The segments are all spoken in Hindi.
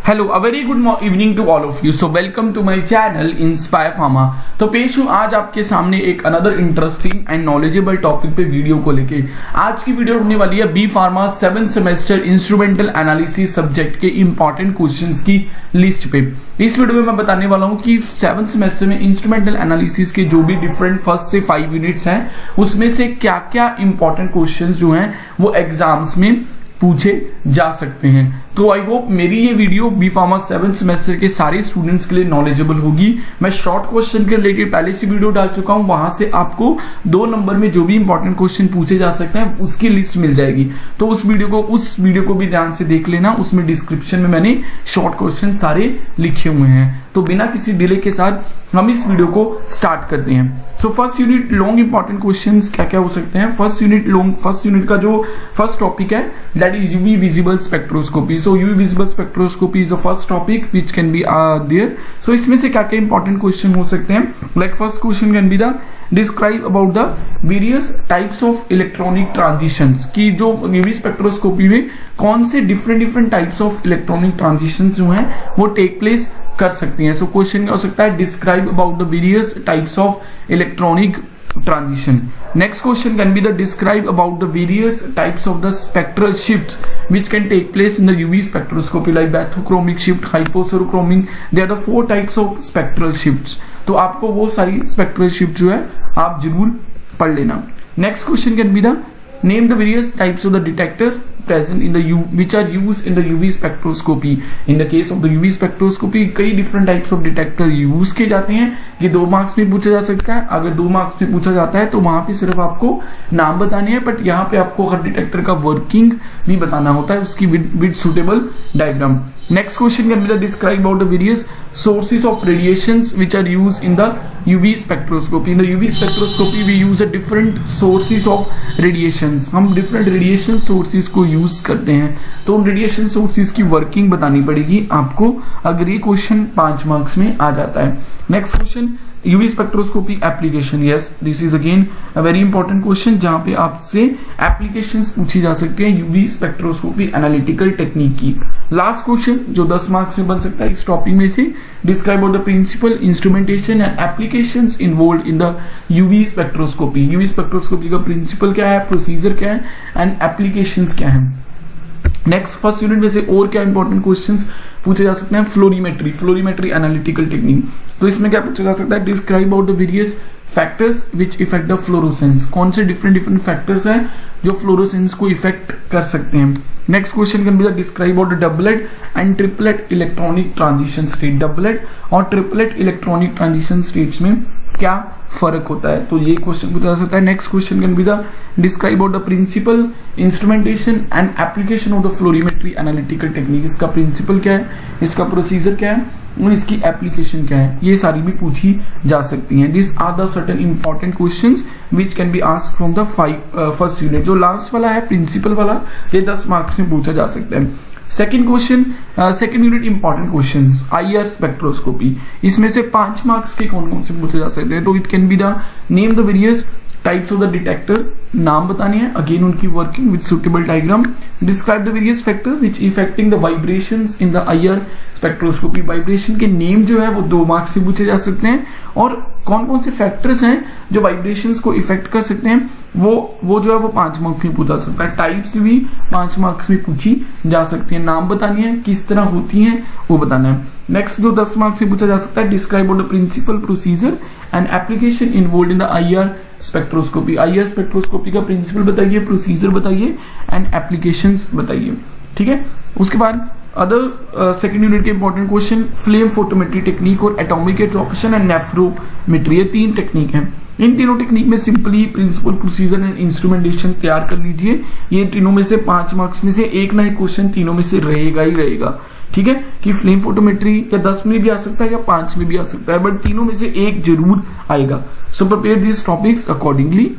Hello uh very good evening to all of you. So welcome to my channel Inspire Pharma. तो पेश हूं आज आपके सामने एक another interesting and knowledgeable topic पे वीडियो को लेके। आज की वीडियो होने वाली है B pharma 7th semester instrumental analysis subject के इंपॉर्टेंट क्वेश्चंस की लिस्ट पे। इस वीडियो में मैं बताने वाला हूं कि 7th सेमेस्टर में इंस्ट्रूमेंटल एनालिसिस के जो भी डिफरेंट फर्स्ट से 5 यूनिट्स हैं उसमें से क्या क्या इंपॉर्टेंट क्वेश्चंस जो हैं वो एग्जाम्स में पूछे जा सकते हैं। तो आई होप मेरी ये video B pharma 7th semester के सारे स्टूडेंट्स के लिए नॉलेजेबल होगी। मैं शॉर्ट क्वेश्चन के रिलेटेड पहले से वीडियो डाल चुका हूं, वहां से आपको 2 नंबर में जो भी इंपॉर्टेंट क्वेश्चन पूछे जा सकते हैं उसकी लिस्ट मिल जाएगी। तो उस वीडियो को भी ध्यान से देख लेना। उसमें डिस्क्रिप्शन में मैंने शॉर्ट क्वेश्चन सारे लिखे हुए हैं। तो बिना किसी डिले के साथ हम इस वीडियो को स्टार्ट करते हैं। So first unit long important questions क्या क्या हो सकते हैं। फर्स्ट यूनिट का जो फर्स्ट टॉपिक है that is UV visible spectroscopy. So UV visible spectroscopy is the first topic which can be there. So इसमें से क्या क्या इंपॉर्टेंट क्वेश्चन हो सकते हैं। Like first question can be the describe about the various types of electronic transitions की जो यूवी स्पेक्ट्रोस्कोपी में कौन से different types of electronic transitions जो हैं वो टेक प्लेस कर सकती हैं। सो क्वेश्चन क्या हो सकता है, describe about the various types of electronic transition. Next question can be the describe about the various types of the spectral shifts which can take place in the UV spectroscopy like bathochromic shift, hypochromic. They are the 4 types of spectral shifts. तो आपको वो सारी spectral shift जो है आप जरूर पढ़ लेना। Next question can be the name the various types of the detector present in the which are used in the UV spectroscopy. In the case of the UV spectroscopy कई different types of detector use किए जाते हैं। ये 2 मार्क्स में पूछा जा सकता है। अगर 2 मार्क्स में पूछा जाता है तो वहां पे सिर्फ आपको नाम बताने हैं, बट यहाँ पे आपको हर डिटेक्टर का वर्किंग भी बताना होता है, उसकी with suitable diagram. Next question can be the describe about the various sources of radiations which are used in the UV spectroscopy. In the UV spectroscopy we use a different sources of radiations. हम different radiation sources को use करते हैं, तो उन radiation sources की working बतानी पड़ेगी आपको अगर ये क्वेश्चन 5 मार्क्स में आ जाता है। Next question UV spectroscopy application. Yes, this is again a very important question जहां पे आपसे एप्लीकेशंस पूछी जा सकती है यूवी स्पेक्ट्रोस्कोपी एनालिटिकल टेक्निक की। लास्ट क्वेश्चन जो 10 मार्क्स में बन सकता है इस टॉपिक में से, describe about the principle, instrumentation and applications involved in the UV spectroscopy. UV spectroscopy का प्रिंसिपल क्या है, प्रोसीजर क्या है एंड एप्लीकेशंस क्या है। नेक्स्ट फर्स्ट यूनिट में से और क्या इंपॉर्टेंट क्वेश्चंस पूछे जा सकते हैं। Fluorimetry analytical technique. तो इसमें क्या पूछा जा सकता है, describe about the various factors which effect the fluorescence. कौन से डिफरेंट फैक्टर्स हैं जो फ्लोरोसेंस को इफेक्ट कर सकते हैं। Next question can be the describe about the doublet and triplet electronic transition state. Doublet और ट्रिपलेट इलेक्ट्रॉनिक ट्रांजिशन स्टेट्स में क्या फर्क होता है, तो ये क्वेश्चन पूछा जा सकता है। Next question can be the describe about the principle, instrumentation and application of the fluorimetry analytical technique. इसका प्रिंसिपल क्या है, इसका प्रोसीजर क्या है और इसकी एप्लीकेशन क्या है, ये सारी भी पूछी जा सकती हैं। This are the certain important questions which can be asked from the first unit. जो लास्ट वाला है प्रिंसिपल वाला, ये 10 मार्क्स में पूछा जा सकता है। Second question, second unit important questions, IR spectroscopy. इसमें से 5 मार्क्स के कौन कौन से पूछे जा सकते हैं। तो it can be the name the various types of the detector, नाम बताने हैं, अगेन उनकी working with suitable diagram. Describe the various factor which affecting the vibrations in the IR spectroscopy. Vibration के नेम जो है वो 2 मार्क्स से पूछे जा सकते हैं, और कौन कौन से फैक्टर्स हैं जो वाइब्रेशंस को इफेक्ट कर सकते हैं वो जो है वो 5 मार्क्स में पूछा जा सकता है। टाइप्स भी 5 मार्क्स में पूछी जा सकती है, नाम बतानी है, किस तरह होती हैं वो बताना है। नेक्स्ट जो 10 मार्क्स में पूछा जा सकता है, describe about the principle, procedure and application involved in the IR spectroscopy. IR spectroscopy का प्रिंसिपल बताइए, प्रोसीजर बताइए एंड एप्लीकेशंस बताइए। ठीक है, उसके बाद अदर सेकेंड यूनिट के important question, flame photometry technique और एटॉमिक एब्जॉर्प्शन एंड नेफ्रोमेट्री। ये 3 टेक्निक हैं। इन तीनों टेक्निक में simply principle, procedure and instrumentation तैयार कर लीजिए। ये तीनों में से 5 मार्क्स में से एक ना एक क्वेश्चन तीनों में से रहेगा ही रहेगा। ठीक है, कि फ्लेम फोटोमेट्री या 10 में भी आ सकता है या 5 में भी आ सकता है, बट तीनों में से एक जरूर आएगा। So prepare this topics accordingly.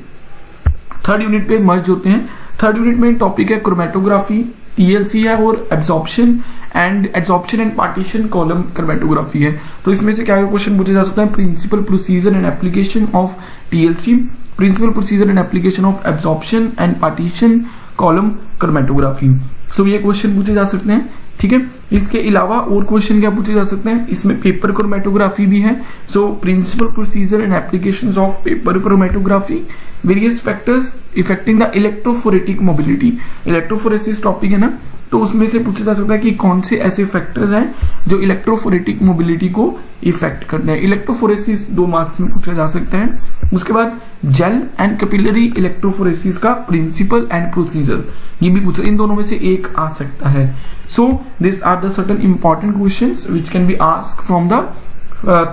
Third unit पे मर्ज होते हैं। थर्ड यूनिट में टॉपिक है क्रोमेटोग्राफी, टीएलसी है, और absorption and partition column chromatography है। तो इसमें से क्या क्वेश्चन पूछा जा सकता है, principle, procedure and application of TLC, principle, procedure and application of absorption and partition column chromatography. So ये क्वेश्चन पूछे जा सकते हैं। ठीक है, इसके अलावा और क्वेश्चन क्या पूछे जा सकते हैं, इसमें पेपर क्रोमेटोग्राफी भी है। So principle procedure and applications of paper chromatography, various factors affecting the electrophoretic mobility. Electrophoresis topic है ना, तो उसमें से पूछा जा सकता है कि कौन से ऐसे फैक्टर्स हैं जो इलेक्ट्रोफोरेटिक मोबिलिटी को इफेक्ट करते हैं। इलेक्ट्रोफोरेसिस 2 मार्क्स में पूछा जा सकता है। उसके बाद जेल एंड कैपिलरी इलेक्ट्रोफोरेसिस का प्रिंसिपल एंड प्रोसीजर, ये भी पूछा, इन दोनों में से एक आ सकता है। So this are the certain important questions which can be asked from the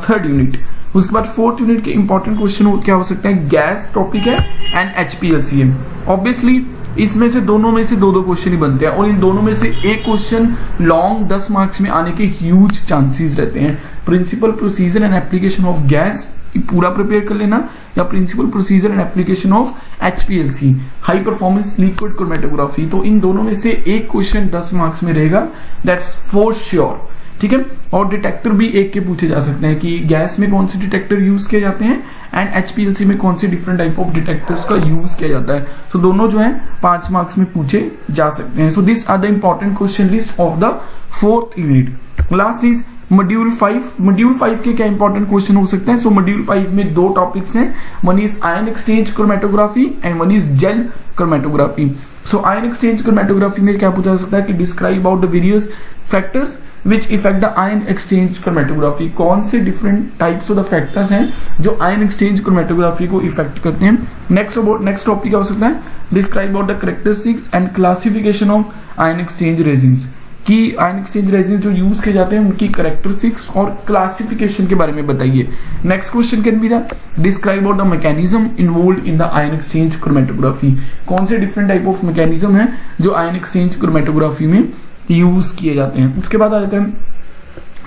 third unit. उसके बाद फोर्थ यूनिट के इंपॉर्टेंट क्वेश्चन क्या हो सकते हैं, गैस टॉपिक है एंड एचपीएलसी है। ऑब्वियसली इसमें से दोनों में से 2-2 क्वेश्चन ही बनते हैं और इन दोनों में से एक क्वेश्चन लॉन्ग 10 मार्क्स में आने के ह्यूज चांसेस रहते हैं। Principle procedure and application of gas पूरा प्रिपेयर कर लेना, या principle procedure and application of HPLC high performance liquid chromatography, तो इन दोनों में से एक क्वेश्चन 10 मार्क्स में रहेगा, दैट्स फॉर श्योर। ठीक है, और डिटेक्टर भी एक के पूछे जा सकते हैं कि गैस में कौन से डिटेक्टर यूज किए जाते हैं एंड एचपीएलसी में कौन से डिफरेंट टाइप ऑफ डिटेक्टर्स का यूज किया जाता है। सो दोनों जो है 5 मार्क्स में पूछे जा सकते हैं। So this are the important question list of the fourth unit. Last is module 5। Module 5 के क्या इंपॉर्टेंट क्वेश्चन हो सकते हैं। सो मॉड्यूल 5 में 2 टॉपिक्स हैं, one is ion exchange chromatography and one is jail chromatography. So ion exchange chromatography में क्या पूछा जा सकता है कि describe about the various factors which effect the ion exchange chromatography. कौन से different types of the factors हैं जो आयन एक्सचेंज क्रोमेटोग्राफी को इफेक्ट करते हैं। नेक्स्ट टॉपिक क्या हो सकता है, describe about the characteristics and classification of ion exchange resins, कि आयन एक्सचेंज रेजिन जो यूज किए जाते हैं उनकी कैरेक्टरिस्टिक्स और क्लासिफिकेशन के बारे में बताइए। Next question can be the describe about the mechanism involved in the ion exchange chromatography. कौन से डिफरेंट टाइप ऑफ मैकेनिज्म है जो आयन एक्सचेंज क्रोमेटोग्राफी में यूज किए जाते हैं। उसके बाद आ जाते हैं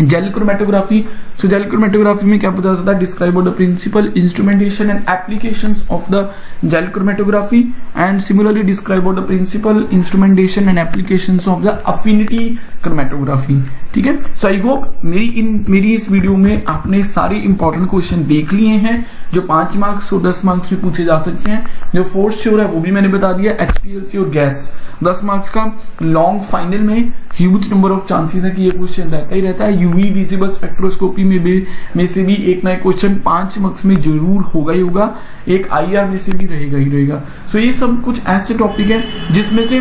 gel chromatography. So gel chromatography में क्या पता चलता है, describe the principle instrumentation and applications of the gel chromatography and similarly describe the principle instrumentation and applications of the affinity chromatography. ठीक है, सो आई होप मेरी इस वीडियो में आपने सारे इंपॉर्टेंट क्वेश्चन देख लिए हैं जो 5 मार्क्स और 10 मार्क्स में पूछे जा सकते हैं। जो फोर्थ श्योर है वो भी मैंने बता दिया, एचपीएलसी और गैस 10 मार्क्स का। लॉन्ग फाइनल में ह्यूज नंबर ऑफ चांसेस है कि ये क्वेश्चन रहता ही रहता है। यूवी विजिबल स्पेक्ट्रोस्कोपी में से भी एक ना एक क्वेश्चन 5 मार्क्स में जरूर होगा ही होगा, एक आईआर में से भी रहेगा ही रहेगा। सो ये सब कुछ ऐसे टॉपिक है जिसमें से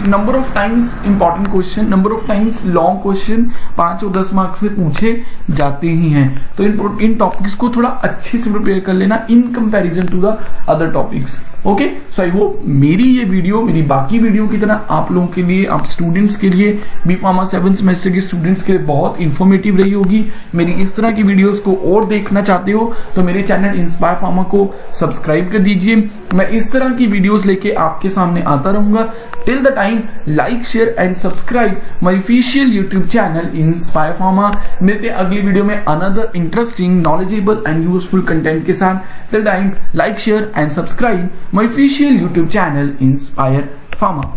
number of times important question, number of times long question 5 और 10 मार्क्स में पूछे जाते ही हैं। तो इन टॉपिक्स को थोड़ा अच्छे से प्रिपेयर कर लेना in comparison to the other topics. Okay, so I hope मेरी ये वीडियो मेरी बाकी वीडियो की तरह आप लोगों के लिए, आप स्टूडेंट्स के लिए, बी फार्मा 7 सेमेस्टर के स्टूडेंट्स के लिए बहुत इंफॉर्मेटिव रही होगी। मेरी इस तरह की वीडियोस को और देखना चाहते हो तो मेरे चैनल इंस्पायर फार्मा को सब्सक्राइब कर दीजिए। मैं इस तरह की वीडियोस लेके आपके सामने आता रहूंगा। Till the time like share and subscribe my official YouTube channel Inspire pharma. मिलते हैं अगली वीडियो में another interesting, knowledgeable and useful content के साथ। Till time like share and subscribe my official YouTube channel Inspire pharma.